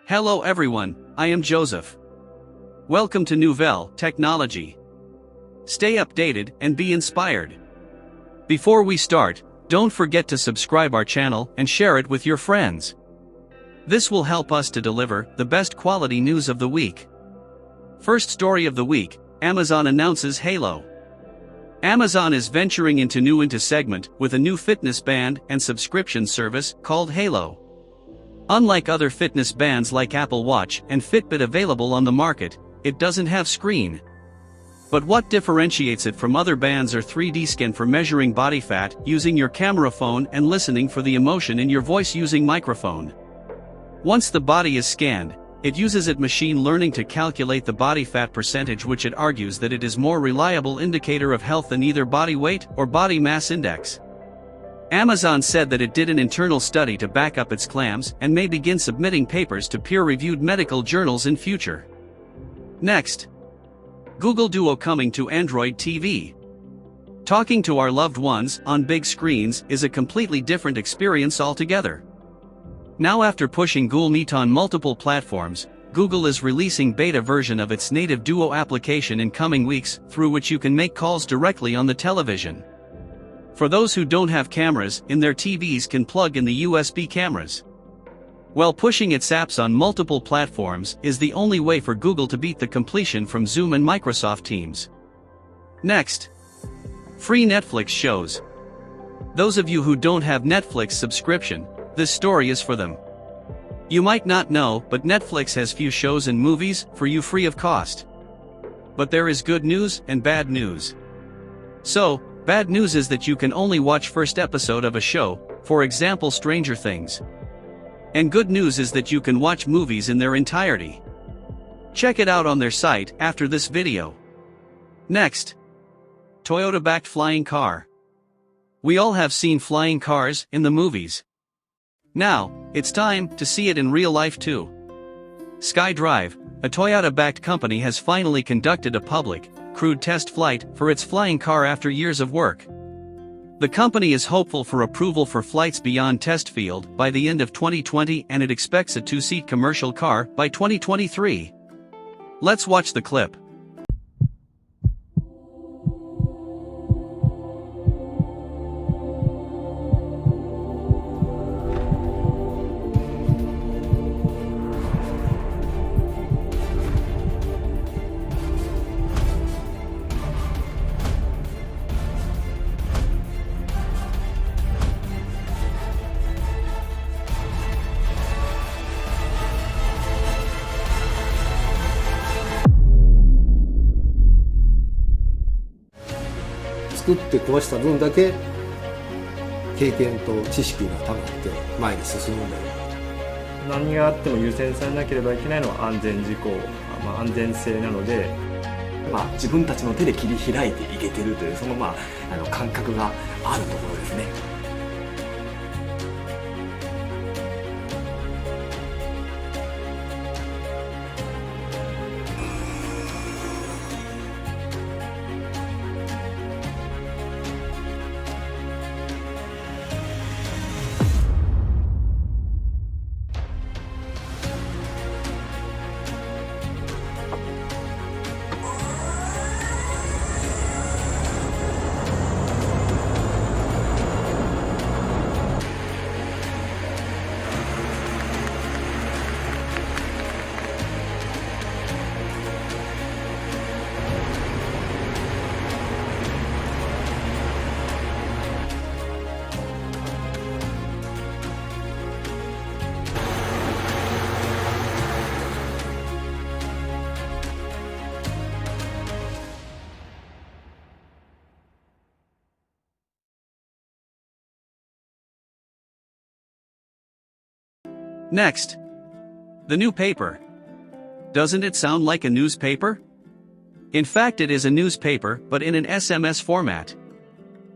Hello everyone, I am Joseph. Welcome to Nouvelle, Technologie. Stay updated and be inspired. Before we start, don't forget to subscribe our channel and share it with your friends. This will help us to deliver the best quality news of the week. First story of the week, Amazon announces Halo. Amazon is venturing into new segment with a new fitness band and subscription service called Halo. Unlike other fitness bands like Apple Watch and Fitbit available on the market, it doesn't have screen. But what differentiates it from other bands are 3D scan for measuring body fat using your camera phone and listening for the emotion in your voice using microphone. Once the body is scanned, it uses machine learning to calculate the body fat percentage, which it argues that it is more reliable indicator of health than either body weight or body mass index. Amazon said that it did an internal study to back up its claims and may begin submitting papers to peer-reviewed medical journals in future. Next, Google Duo coming to Android TV. Talking to our loved ones on big screens is a completely different experience altogether. Now, after pushing Google Meet on multiple platforms, Google is releasing beta version of its native Duo application in coming weeks, through which you can make calls directly on the television. For those who don't have cameras in their TVs, can plug in the USB cameras. While pushing its apps on multiple platforms is the only way for Google to beat the completion from Zoom and Microsoft Teams. Next, free Netflix shows. Those of you who don't have Netflix subscription, this story is for them. You might not know, but Netflix has few shows and movies for you free of cost. But there is good news and bad news. So, bad news is that you can only watch first episode of a show, for example Stranger Things. And good news is that you can watch movies in their entirety. Check it out on their site after this video. Next, Toyota-backed flying car. We all have seen flying cars in the movies. Now, it's time to see it in real life too. SkyDrive, a Toyota-backed company, has finally conducted a public, crewed test flight for its flying car after years of work. The company is hopeful for approval for flights beyond test field by the end of 2020, and it expects a 2-seat commercial car by 2023. Let's watch the clip.作って壊した分だけ経験と知識がたまって前に進むんだよ。何があっても優先されなければいけないのは安全事項、安全性なので、自分たちの手で切り開いていけてるというその感覚があるところですね。Next, the new paper. Doesn't it sound like a newspaper? In fact, it is a newspaper, but in an SMS format.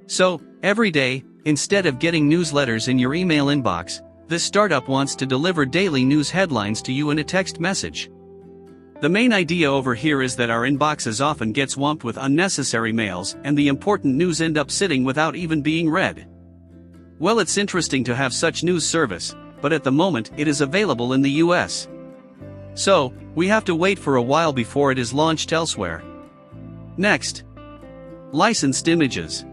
So, every day, instead of getting newsletters in your email inbox, this startup wants to deliver daily news headlines to you in a text message. The main idea over here is that our inboxes often get swamped with unnecessary mails, and the important news end up sitting without even being read. Well, it's interesting to have such news service, but at the moment it is available in the US. So, we have to wait for a while before it is launched elsewhere. Next. Licensed images.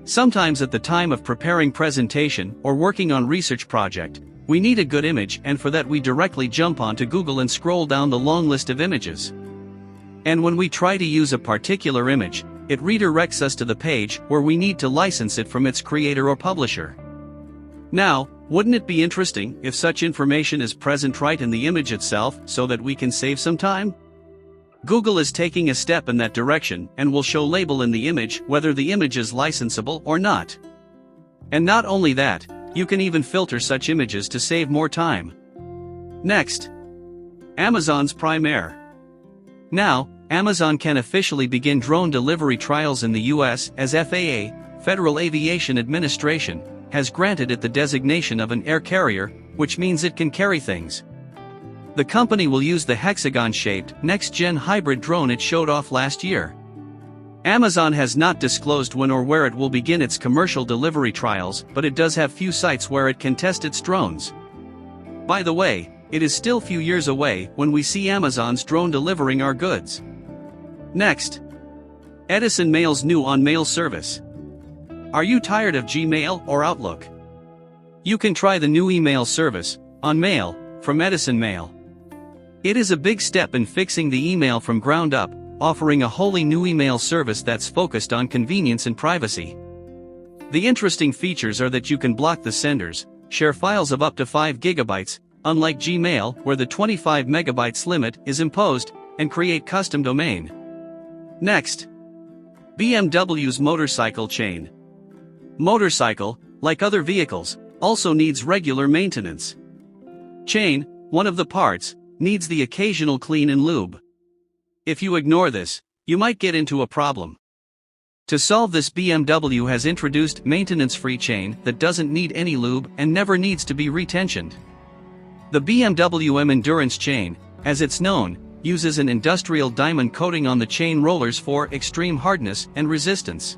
Sometimes at the time of preparing presentation or working on research project, we need a good image, and for that we directly jump onto Google and scroll down the long list of images. And when we try to use a particular image, it redirects us to the page where we need to license it from its creator or publisher. Now, wouldn't it be interesting if such information is present right in the image itself so that we can save some time? Google is taking a step in that direction and will show label in the image whether the image is licensable or not. And not only that, you can even filter such images to save more time. Next. Amazon's Prime Air. Now, Amazon can officially begin drone delivery trials in the US as FAA, Federal Aviation Administration, has granted it the designation of an air carrier, which means it can carry things. The company will use the hexagon-shaped, next-gen hybrid drone it showed off last year. Amazon has not disclosed when or where it will begin its commercial delivery trials, but it does have few sites where it can test its drones. By the way, it is still few years away when we see Amazon's drone delivering our goods. Next. Edison Mail's new on-mail service. Are you tired of Gmail or Outlook? You can try the new email service, On Mail, from Edison Mail. It is a big step in fixing the email from ground up, offering a wholly new email service that's focused on convenience and privacy. The interesting features are that you can block the senders, share files of up to 5 GB, unlike Gmail where the 25 MB limit is imposed, and create custom domain. Next. BMW's motorcycle chain. Motorcycle, like other vehicles, also needs regular maintenance. Chain, one of the parts, needs the occasional clean and lube. If you ignore this, you might get into a problem. To solve this, BMW has introduced maintenance-free chain that doesn't need any lube and never needs to be retensioned. The BMW M Endurance chain, as it's known, uses an industrial diamond coating on the chain rollers for extreme hardness and resistance.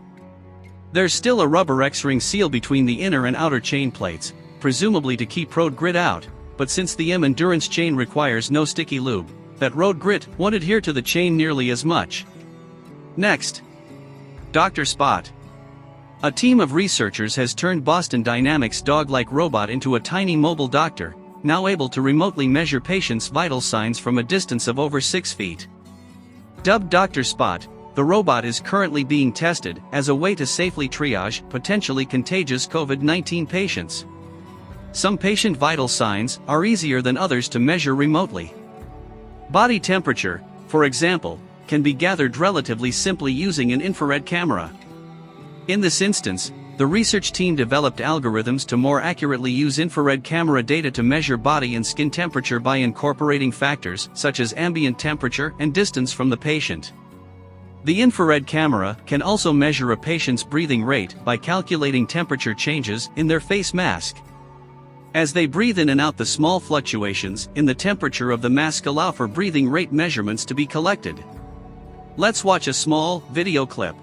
There's still a rubber X-ring seal between the inner and outer chain plates, presumably to keep road grit out, but since the M Endurance chain requires no sticky lube, that road grit won't adhere to the chain nearly as much. Next. Dr. Spot. A team of researchers has turned Boston Dynamics' dog-like robot into a tiny mobile doctor, now able to remotely measure patients' vital signs from a distance of over 6 feet. Dubbed Dr. Spot, the robot is currently being tested as a way to safely triage potentially contagious COVID-19 patients. Some patient vital signs are easier than others to measure remotely. Body temperature, for example, can be gathered relatively simply using an infrared camera. In this instance, the research team developed algorithms to more accurately use infrared camera data to measure body and skin temperature by incorporating factors such as ambient temperature and distance from the patient. The infrared camera can also measure a patient's breathing rate by calculating temperature changes in their face mask. As they breathe in and out, the small fluctuations in the temperature of the mask allow for breathing rate measurements to be collected. Let's watch a small video clip.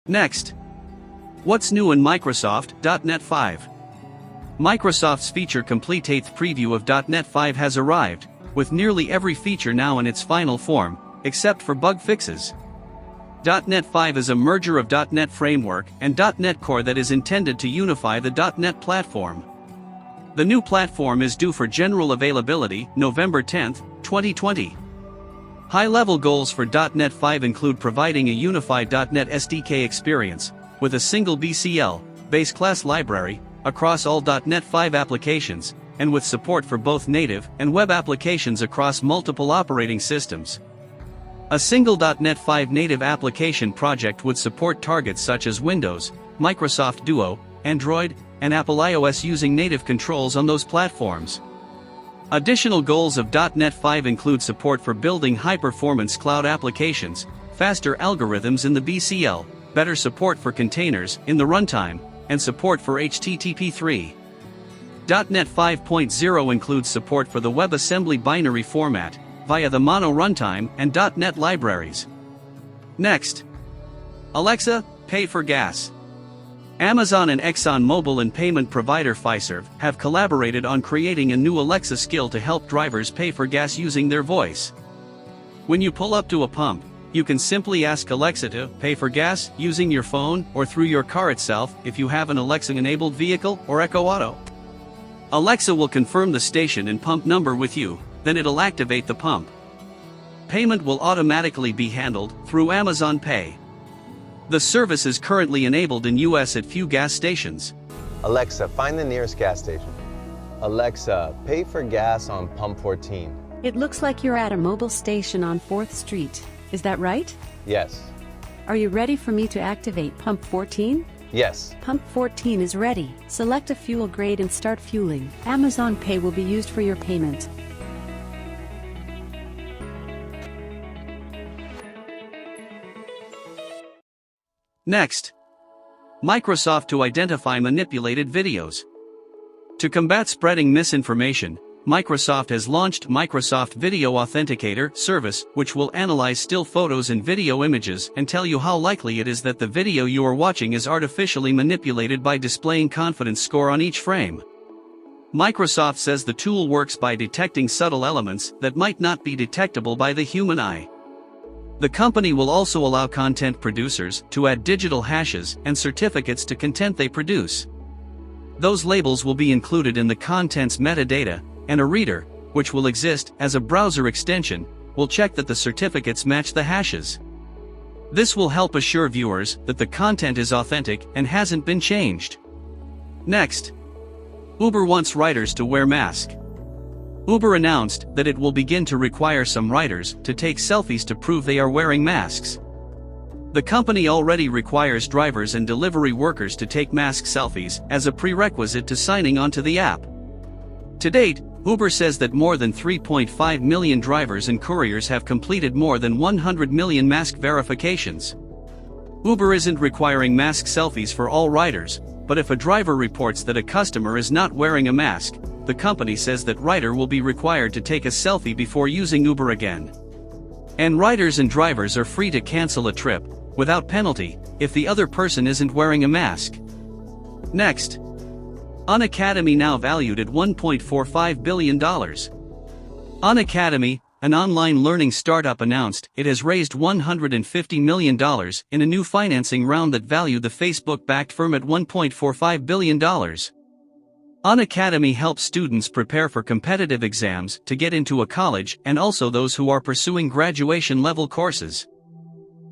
Next. What's new in Microsoft.NET 5? Microsoft's feature-complete 8th preview of .NET 5 has arrived, with nearly every feature now in its final form, except for bug fixes. .NET 5 is a merger of .NET Framework and .NET Core that is intended to unify the .NET platform. The new platform is due for general availability November 10, 2020. High-level goals for .NET 5 include providing a unified .NET SDK experience, with a single BCL, base class library, across all .NET 5 applications, and with support for both native and web applications across multiple operating systems. A single .NET 5 native application project would support targets such as Windows, Microsoft Duo, Android, and Apple iOS using native controls on those platforms. Additional goals of .NET 5 include support for building high-performance cloud applications, faster algorithms in the BCL, better support for containers in the runtime, and support for HTTP3. .NET 5.0 includes support for the WebAssembly binary format, via the Mono runtime and .NET libraries. Next. Alexa, pay for gas. Amazon and ExxonMobil and payment provider Fiserv have collaborated on creating a new Alexa skill to help drivers pay for gas using their voice. When you pull up to a pump, you can simply ask Alexa to pay for gas using your phone or through your car itself if you have an Alexa-enabled vehicle or Echo Auto. Alexa will confirm the station and pump number with you, then it'll activate the pump. Payment will automatically be handled through Amazon Pay. The service is currently enabled in US at few gas stations. Alexa, find the nearest gas station. Alexa, pay for gas on pump 14. It looks like you're at a mobile station on 4th Street. Is that right? Yes. Are you ready for me to activate pump 14? Yes. Pump 14 is ready. Select a fuel grade and start fueling. Amazon Pay will be used for your payment. Next. Microsoft to identify manipulated videos. To combat spreading misinformation, Microsoft has launched Microsoft Video Authenticator service, which will analyze still photos and video images and tell you how likely it is that the video you are watching is artificially manipulated by displaying confidence score on each frame. Microsoft says the tool works by detecting subtle elements that might not be detectable by the human eye. The company will also allow content producers to add digital hashes and certificates to content they produce. Those labels will be included in the content's metadata, and a reader, which will exist as a browser extension, will check that the certificates match the hashes. This will help assure viewers that the content is authentic and hasn't been changed. Next. Uber wants riders to wear masks. Uber announced that it will begin to require some riders to take selfies to prove they are wearing masks. The company already requires drivers and delivery workers to take mask selfies as a prerequisite to signing onto the app. To date, Uber says that more than 3.5 million drivers and couriers have completed more than 100 million mask verifications. Uber isn't requiring mask selfies for all riders, but if a driver reports that a customer is not wearing a mask, the company says that rider will be required to take a selfie before using Uber again. And riders and drivers are free to cancel a trip, without penalty, if the other person isn't wearing a mask. Next. Unacademy now valued at $1.45 billion. Unacademy, an online learning startup, announced it has raised $150 million in a new financing round that valued the Facebook-backed firm at $1.45 billion. Unacademy helps students prepare for competitive exams to get into a college and also those who are pursuing graduation-level courses.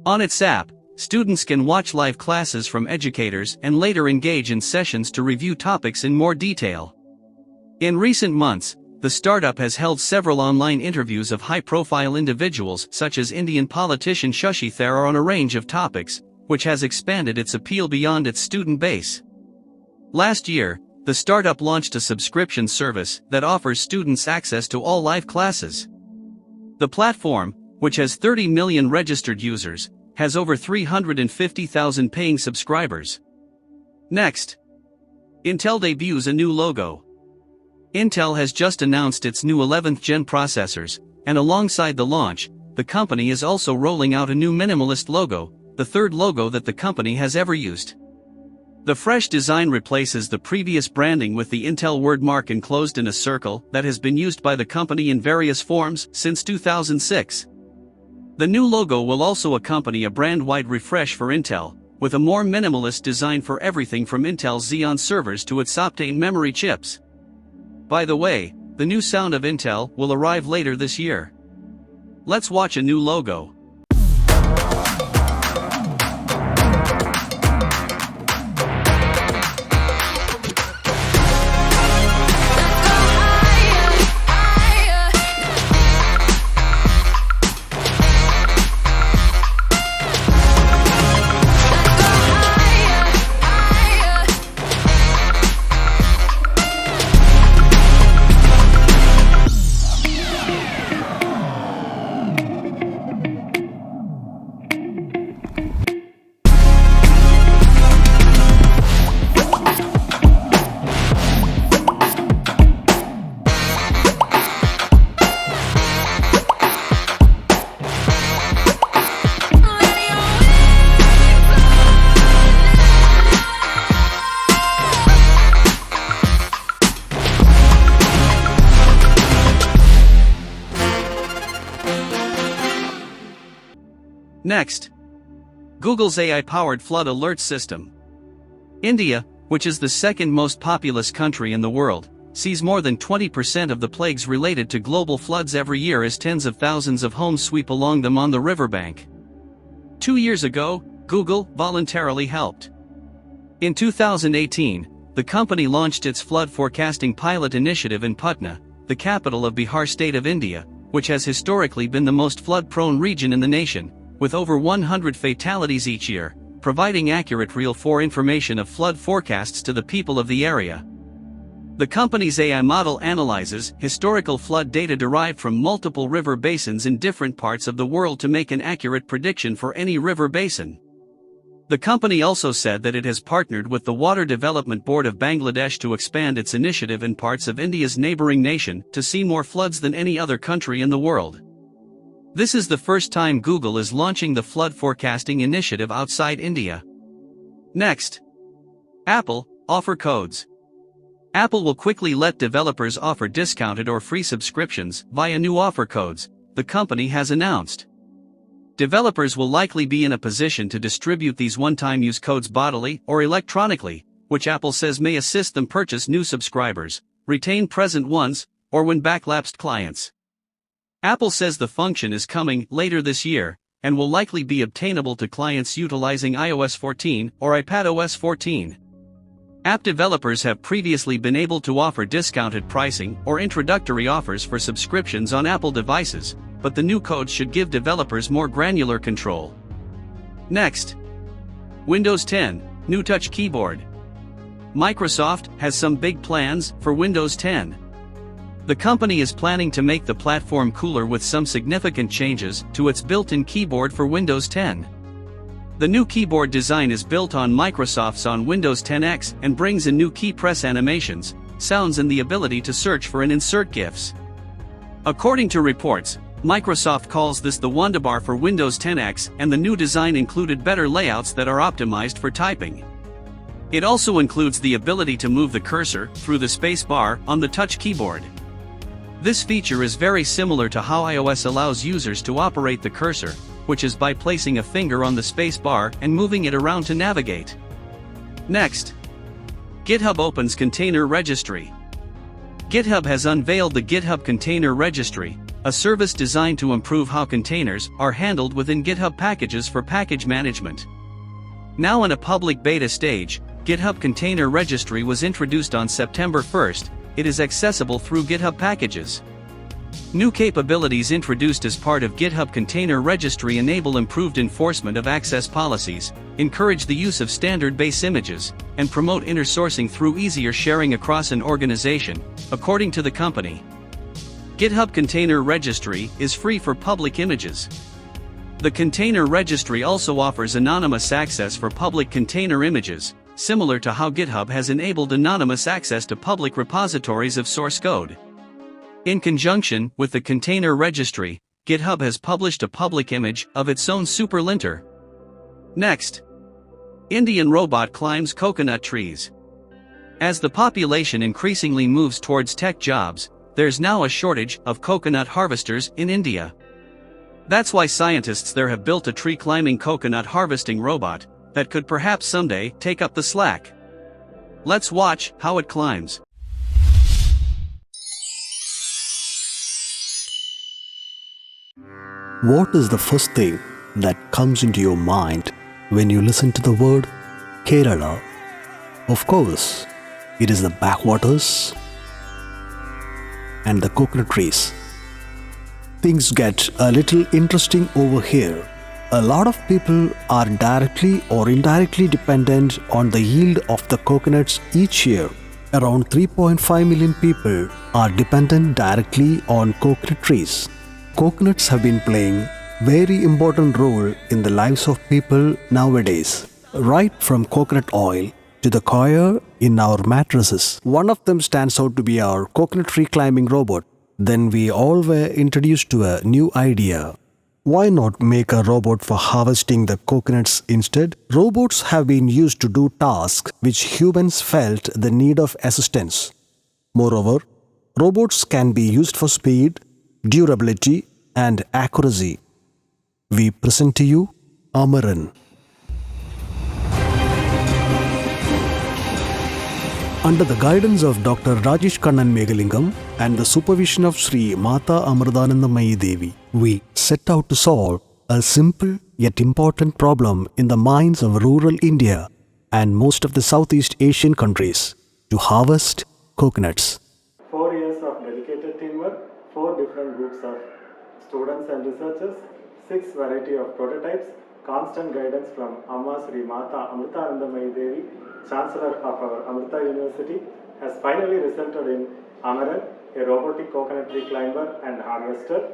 On its app, students can watch live classes from educators and later engage in sessions to review topics in more detail. In recent months, the startup has held several online interviews of high-profile individuals such as Indian politician Shashi Tharoor on a range of topics, which has expanded its appeal beyond its student base. Last year, the startup launched a subscription service that offers students access to all live classes. The platform, which has 30 million registered users, has over 350,000 paying subscribers. Next. Intel debuts a new logo. Intel has just announced its new 11th gen processors, and alongside the launch, the company is also rolling out a new minimalist logo, the third logo that the company has ever used. The fresh design replaces the previous branding with the Intel word mark enclosed in a circle that has been used by the company in various forms since 2006. The new logo will also accompany a brand-wide refresh for Intel, with a more minimalist design for everything from Intel's Xeon servers to its Optane memory chips. By the way, the new sound of Intel will arrive later this year. Let's watch a new logo. Next, Google's AI-powered flood alert system. India, which is the second most populous country in the world, sees more than 20% of the plagues related to global floods every year as tens of thousands of homes sweep along them on the riverbank. 2 years ago, Google voluntarily helped. In 2018, the company launched its flood forecasting pilot initiative in Patna, the capital of Bihar state of India, which has historically been the most flood-prone region in the nation, with over 100 fatalities each year, providing accurate real-time information of flood forecasts to the people of the area. The company's AI model analyzes historical flood data derived from multiple river basins in different parts of the world to make an accurate prediction for any river basin. The company also said that it has partnered with the Water Development Board of Bangladesh to expand its initiative in parts of India's neighboring nation to see more floods than any other country in the world. This is the first time Google is launching the flood forecasting initiative outside India. Next, Apple offer codes. Apple will quickly let developers offer discounted or free subscriptions via new offer codes, the company has announced. Developers will likely be in a position to distribute these one-time use codes bodily or electronically, which Apple says may assist them purchase new subscribers, retain present ones, or win back lapsed clients. Apple says the function is coming later this year, and will likely be obtainable to clients utilizing iOS 14 or iPadOS 14. App developers have previously been able to offer discounted pricing or introductory offers for subscriptions on Apple devices, but the new codes should give developers more granular control. Next, Windows 10, new touch keyboard. Microsoft has some big plans for Windows 10. The company is planning to make the platform cooler with some significant changes to its built-in keyboard for Windows 10. The new keyboard design is built on Microsoft's on Windows 10X and brings in new key press animations, sounds and the ability to search for and insert GIFs. According to reports, Microsoft calls this the Wonderbar for Windows 10X, and the new design included better layouts that are optimized for typing. It also includes the ability to move the cursor through the space bar on the touch keyboard. This feature is very similar to how iOS allows users to operate the cursor, which is by placing a finger on the space bar and moving it around to navigate. Next, GitHub opens Container Registry. GitHub has unveiled the GitHub Container Registry, a service designed to improve how containers are handled within GitHub packages for package management. Now in a public beta stage, GitHub Container Registry was introduced on September 1st. It is accessible through GitHub packages. New capabilities introduced as part of GitHub Container Registry enable improved enforcement of access policies, encourage the use of standard base images, and promote inter-sourcing through easier sharing across an organization, according to the company. GitHub Container Registry is free for public images. The Container Registry also offers anonymous access for public container images, similar to how GitHub has enabled anonymous access to public repositories of source code. In conjunction with the Container Registry, GitHub has published a public image of its own superlinter. Next, Indian robot climbs coconut trees. As the population increasingly moves towards tech jobs, there's now a shortage of coconut harvesters in India. That's why scientists there have built a tree-climbing coconut harvesting robot that could perhaps someday take up the slack. Let's watch how it climbs. What is the first thing that comes into your mind when you listen to the word Kerala? Of course, it is the backwaters and the coconut trees. Things get a little interesting over here. A lot of people are directly or indirectly dependent on the yield of the coconuts each year. Around 3.5 million people are dependent directly on coconut trees. Coconuts have been playing very important role in the lives of people nowadays, right from coconut oil to the coir in our mattresses. One of them stands out to be our coconut tree climbing robot. Then we all were introduced to a new idea. Why not make a robot for harvesting the coconuts instead? Robots have been used to do tasks which humans felt the need of assistance. Moreover, robots can be used for speed, durability, and accuracy. We present to you Amaran. Under the guidance of Dr. Rajesh Kannan Megalingam and the supervision of Sri Mata Amrutanandamayi Devi, we set out to solve a simple yet important problem in the minds of rural India and most of the Southeast Asian countries: to harvest coconuts. 4 years of dedicated teamwork, 4 different groups of students and researchers, 6 variety of prototypes, constant guidance from Amma Sri Mata Amrutanandamayi Devi, Chancellor of our Amrita University, has finally resulted in Amaran, a robotic coconut tree climber and harvester.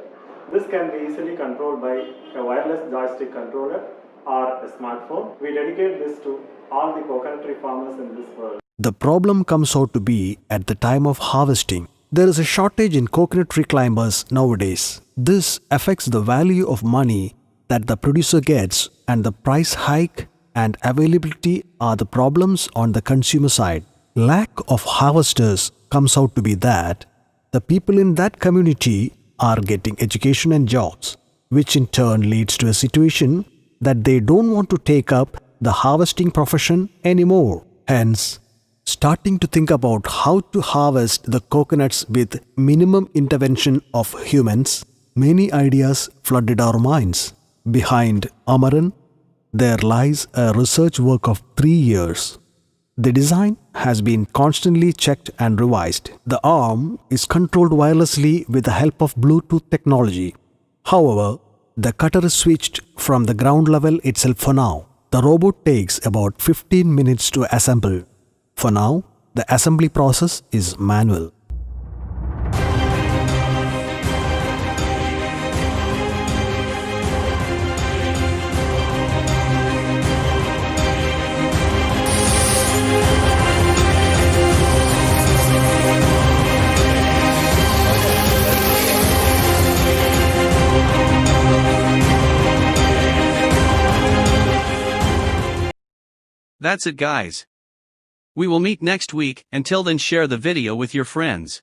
This can be easily controlled by a wireless joystick controller or a smartphone. We dedicate this to all the coconut tree farmers in this world. The problem comes out to be at the time of harvesting. There is a shortage in coconut tree climbers nowadays. This affects the value of money that the producer gets, and the price hike and availability are the problems on the consumer side. Lack of harvesters comes out to be that the people in that community are getting education and jobs, which in turn leads to a situation that they don't want to take up the harvesting profession anymore. Hence, starting to think about how to harvest the coconuts with minimum intervention of humans, many ideas flooded our minds. Behind Amaran, there lies a research work of 3 years. The design has been constantly checked and revised. The arm is controlled wirelessly with the help of Bluetooth technology. However, the cutter is switched from the ground level itself for now. The robot takes about 15 minutes to assemble. For now, the assembly process is manual. That's it, guys. We will meet next week. Until then, share the video with your friends.